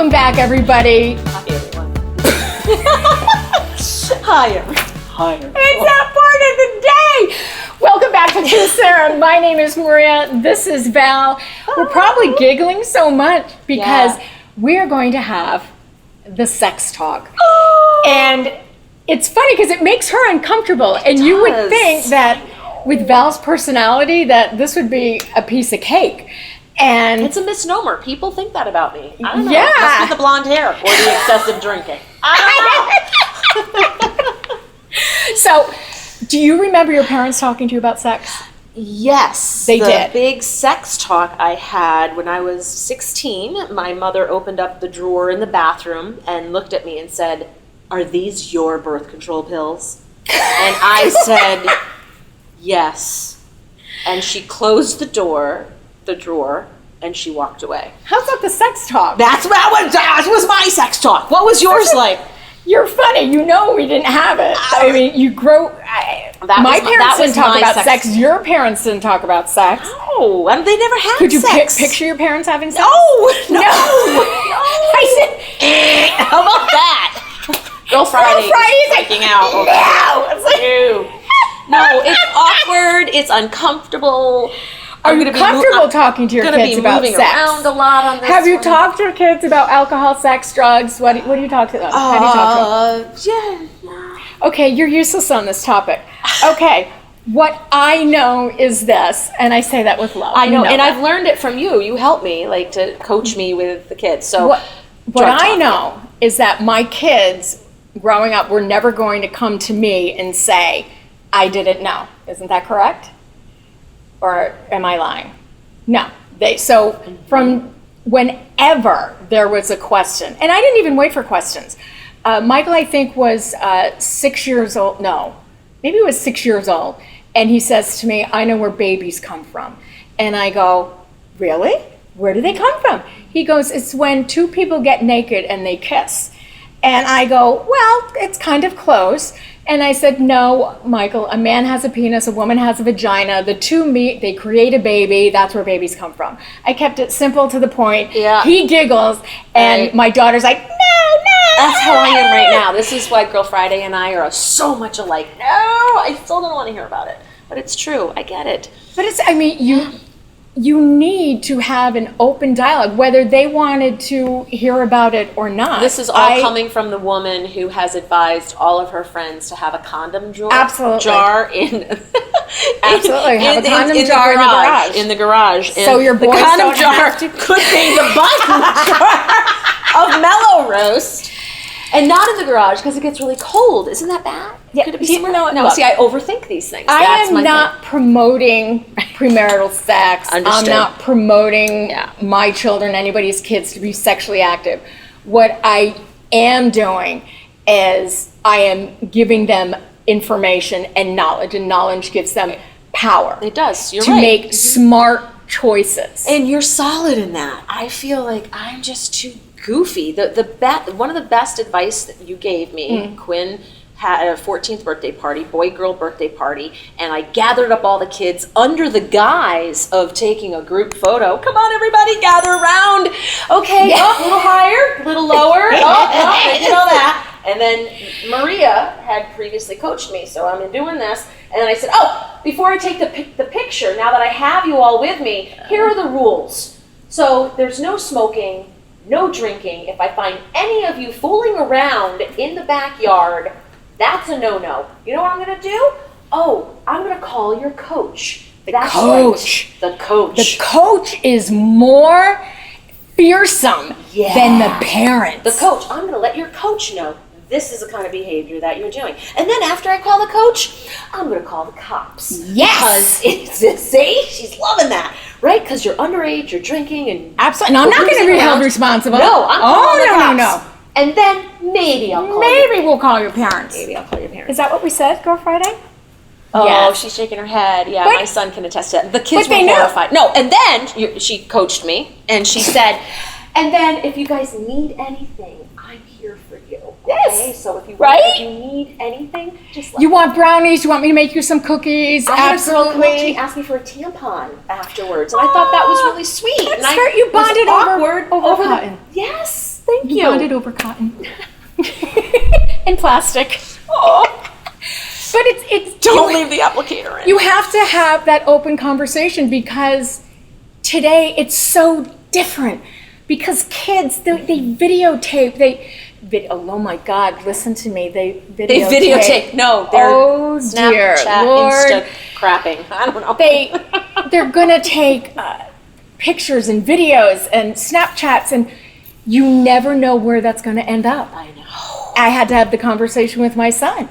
Welcome back, everybody. Hi, everyone. Hi, everyone. Hi, everyone. It's that part of the day. Welcome back to Truth Serum. My name is Maria. This is Val. We're probably giggling so much because we're going to have the sex talk. And it's funny because it makes her uncomfortable. And you would think that with Val's personality that this would be a piece of cake. And it's a misnomer. People think that about me. I don't know. Yeah. It must be the blonde hair or the excessive drinking. I don't know. So, do you remember your parents talking to you about sex? Yes. They did. The big sex talk I had when I was 16, my mother opened up the drawer in the bathroom and looked at me and said, "Are these your birth control pills?" And I said, "Yes." And she closed the drawer, and she walked away. How's that the sex talk? That was my sex talk. What was yours like? You're funny. You know we didn't have it. I mean, you grow. My parents didn't talk about sex. Your parents didn't talk about sex. No, and they never had Could you sex. picture your parents having sex? No. I said, How about that? Girl Friday is freaking out. No, it's awkward. It's uncomfortable. Are you comfortable talking to your kids about sex? I'm going to be moving around a lot on this. Have you talked to your kids about alcohol, sex, drugs? What do you talk to them? How do you talk to them? Yeah. Okay, you're useless on this topic. Okay, what I know is this, and I say that with love. I know, and I've learned it from you. You help me, like, to coach me with the kids. So what I know is that my kids, growing up, were never going to come to me and say, "I didn't know." Isn't that correct? Or am I lying? No. So from whenever there was a question, and I didn't even wait for questions. Michael, I think, was 6 years old. No, maybe he was 6 years old. And he says to me, "I know where babies come from." And I go, "Really? Where do they come from?" He goes, "It's when two people get naked and they kiss." And I go, "Well, it's kind of close." And I said, "No, Michael, a man has a penis, a woman has a vagina. The two meet, they create a baby. That's where babies come from." I kept it simple to the point. Yeah. He giggles, and my daughter's like, "No." That's how I am right now. This is why Girl Friday and I are so much alike. No, I still don't want to hear about it. But it's true. I get it. But you need to have an open dialogue, whether they wanted to hear about it or not. This is all coming from the woman who has advised all of her friends to have a condom jar in Absolutely. Have a condom jar in the garage. In the garage. So your boys the condom don't jar have to could be the bottom jar of Mellow Roast. And not in the garage because it gets really cold. Isn't that bad? Yeah. Could it be somewhere? No, see, I overthink these things. I am not promoting premarital sex. Understood. I'm not promoting my children, anybody's kids, to be sexually active. What I am doing is I am giving them information and knowledge gives them power. It does. You're to right. make smart choices. And you're solid in that. I feel like I'm just too goofy. One of the best advice that you gave me, Quinn had a 14th birthday party, boy-girl birthday party, and I gathered up all the kids under the guise of taking a group photo. Come on, everybody, gather around. Okay, a little higher, a little lower. I did all that. And then Maria had previously coached me, so I'm doing this. And then I said, before I take the picture, now that I have you all with me, here are the rules. So there's no smoking, no drinking. If I find any of you fooling around in the backyard, that's a no-no. You know what I'm going to do? I'm going to call your coach. That's coach. Right. The coach. The coach is more fearsome than the parents. The coach. I'm going to let your coach know this is the kind of behavior that you're doing. And then after I call the coach, I'm going to call the cops. Yes. Because see, she's loving that. Right? Because you're underage, you're drinking, and absolutely. No, I'm not going to be held responsible. No, I'm calling the cops. No. And then maybe I'll call we'll call your parents. Maybe I'll call your parents. Is that what we said, Girl Friday? Oh, yes. She's shaking her head. Yeah, but, my son can attest to that. The kids were horrified. No, and then she coached me, and she said, and then if you guys need anything, I'm here for you. Okay? Yes. So if you need anything, just let me know. You want brownies? You want me to make you some cookies? I had a girl come up to me, ask me for a tampon afterwards, and I thought that was really sweet. You bonded over cotton. Yes. Thank you. Bonded over cotton. And plastic. Oh. But it's Don't leave the applicator in. You have to have that open conversation, because today it's so different. Because kids, they videotape, oh my God, listen to me, they videotape. No, they're dear Snapchat, Lord. Insta crapping. I don't know. They're gonna take pictures and videos and Snapchats, and you never know where that's gonna end up. I know. I had to have the conversation with my son.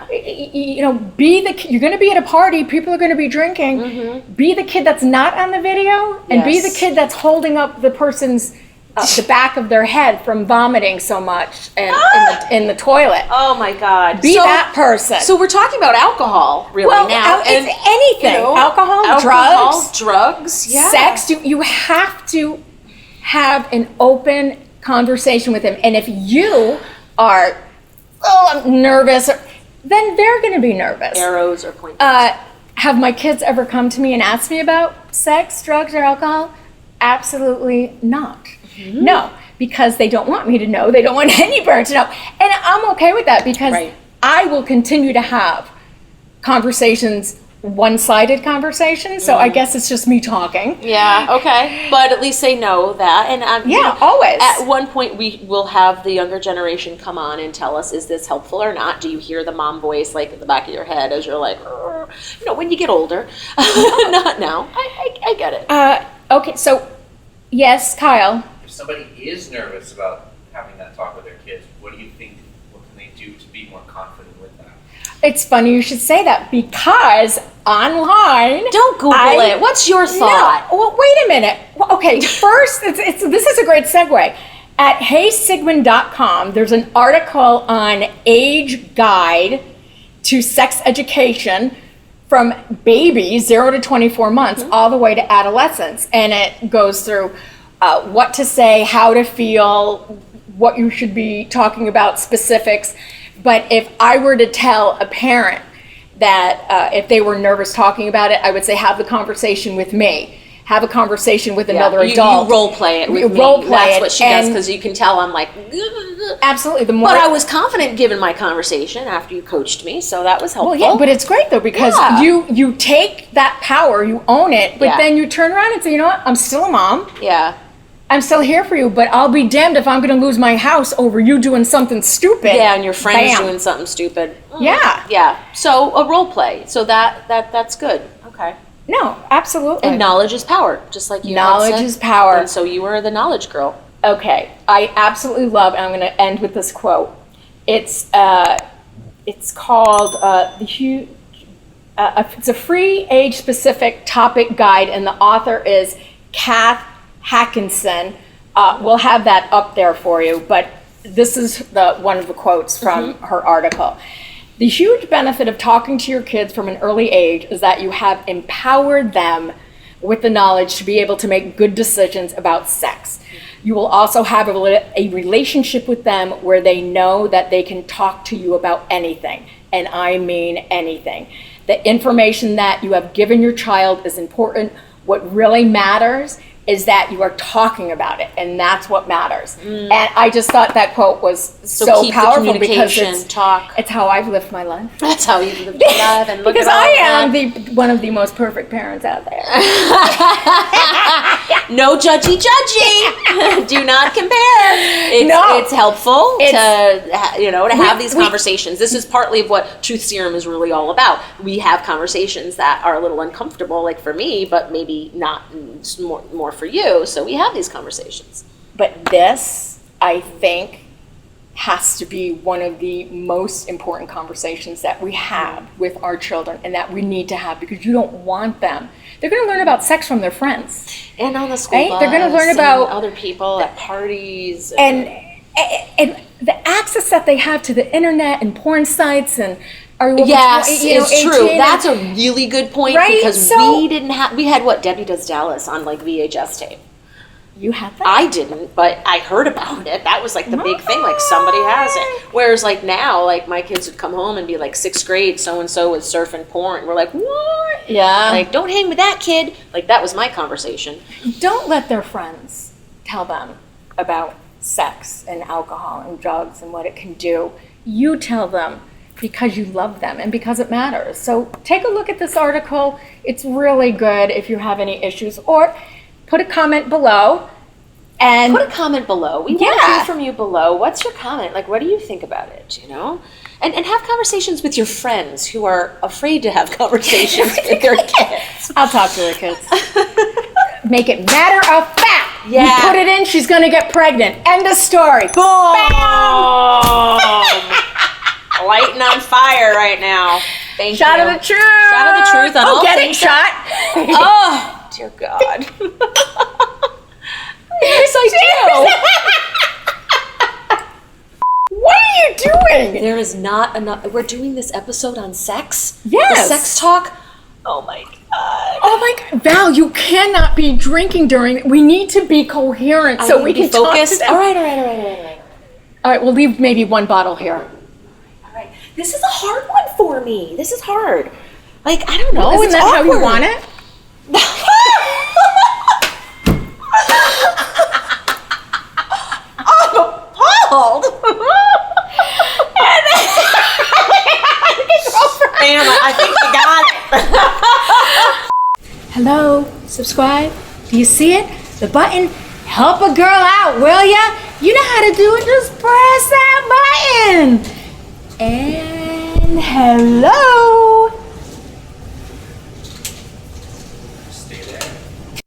You know, you're going to be at a party, people are going to be drinking. Mm-hmm. Be the kid that's not on the video, and be the kid that's holding up the person's the back of their head from vomiting so much and in the toilet. Oh my God! Be that person. So we're talking about alcohol, really, now. It's anything. You know, alcohol, drugs, sex. You have to have an open conversation with him, and if you are, I'm nervous, then they're going to be nervous. Arrows are pointing. Have my kids ever come to me and asked me about sex, drugs, or alcohol? Absolutely not. Mm-hmm. No, because they don't want me to know. They don't want any parent to know. And I'm okay with that, because I will continue to have conversations, one-sided conversations. So I guess it's just me talking. Yeah, okay. But at least they know that. And always. At one point, we will have the younger generation come on and tell us, is this helpful or not? Do you hear the mom voice like in the back of your head as you're like, when you get older? Not now. I get it. Okay, so yes, Kyle. If somebody is nervous about having that talk with their kids, what do you think? What can they do to be more confident with that? It's funny you should say that, because online. Don't Google it. What's your thought? No, well, wait a minute. Well, okay, first, this is a great segue. At heysigmund.com, there's an article on age guide to sex education from babies 0 to 24 months all the way to adolescence. And it goes through what to say, how to feel, what you should be talking about, specifics. But if I were to tell a parent that if they were nervous talking about it, I would say have the conversation with me. Have a conversation with another adult. You role play it with me. That's what she does, because you can tell I'm like... Absolutely. But I was confident given my conversation after you coached me, so that was helpful. Well, yeah, but it's great though, because you take that power, you own it, but then you turn around and say, you know what, I'm still a mom. Yeah. I'm still here for you, but I'll be damned if I'm going to lose my house over you doing something stupid. Yeah, and your friend's doing something stupid. Yeah. Yeah. So a role play. So that's good. Okay. No, absolutely. And knowledge is power, just like you Knowledge is power. And so you were the knowledge girl. Okay. I absolutely love, and I'm going to end with this quote. It's called it's a free age-specific topic guide, and the author is Kath Hackinson. We'll have that up there for you, but this is one of the quotes from her article. The huge benefit of talking to your kids from an early age is that you have empowered them with the knowledge to be able to make good decisions about sex. You will also have a relationship with them where they know that they can talk to you about anything, and I mean anything. The information that you have given your child is important. What really matters is that you are talking about it, and that's what matters. And I just thought that quote was so keep powerful, the because talk. It's how I've lived my life. That's how you've lived your life, and look because at all I that. am one of the most perfect parents out there. No judgy. Do not compare. It's helpful to have these conversations. This is partly of what Truth Serum is really all about. We have conversations that are a little uncomfortable, like for me, but maybe not more for you. So we have these conversations. But this, I think, has to be one of the most important conversations that we have with our children, and that we need to have, because you don't want them. They're going to learn about sex from their friends. And on the school bus. They're going to learn about other people at parties. And the access that they have to the internet and porn sites and... it's true. That's a really good point, right? Because we had what Debbie Does Dallas on like VHS tape. You had that? I didn't, but I heard about it. That was like the big thing, like somebody has it. Whereas like now, like my kids would come home and be like 6th grade, so-and-so was surfing porn. We're like, what? Yeah. Like, don't hang with that kid. Like that was my conversation. Don't let their friends tell them about sex and alcohol and drugs and what it can do. You tell them because you love them and because it matters. So take a look at this article. It's really good if you have any issues, or put a comment below. And put a comment below. We want to hear from you below. What's your comment? Like, what do you think about it, you know? And have conversations with your friends who are afraid to have conversations with their kids. I'll talk to the kids. Make it matter of fact. Yeah. You put it in, she's going to get pregnant. End of story. Boom! Lighting on fire right now. Thank you. Shot of the truth. Shot of the truth on all getting things. shot. Oh, dear God. Yes, I do. What are you doing? There is not enough. We're doing this episode on sex. Yes. The sex talk. Oh my God. Oh my God. Val, you cannot be drinking during. We need to be coherent so we can focus. talk to them. All right. All right, we'll leave maybe one bottle here. All right. This is a hard one for me. This is hard. Like, I don't know. Isn't It's that how you awkward. want it? I'm appalled. Bam, I think we got it. Hello, subscribe. Do you see it? The button. Help a girl out, will ya? You know how to do it. Just press that button. And hello.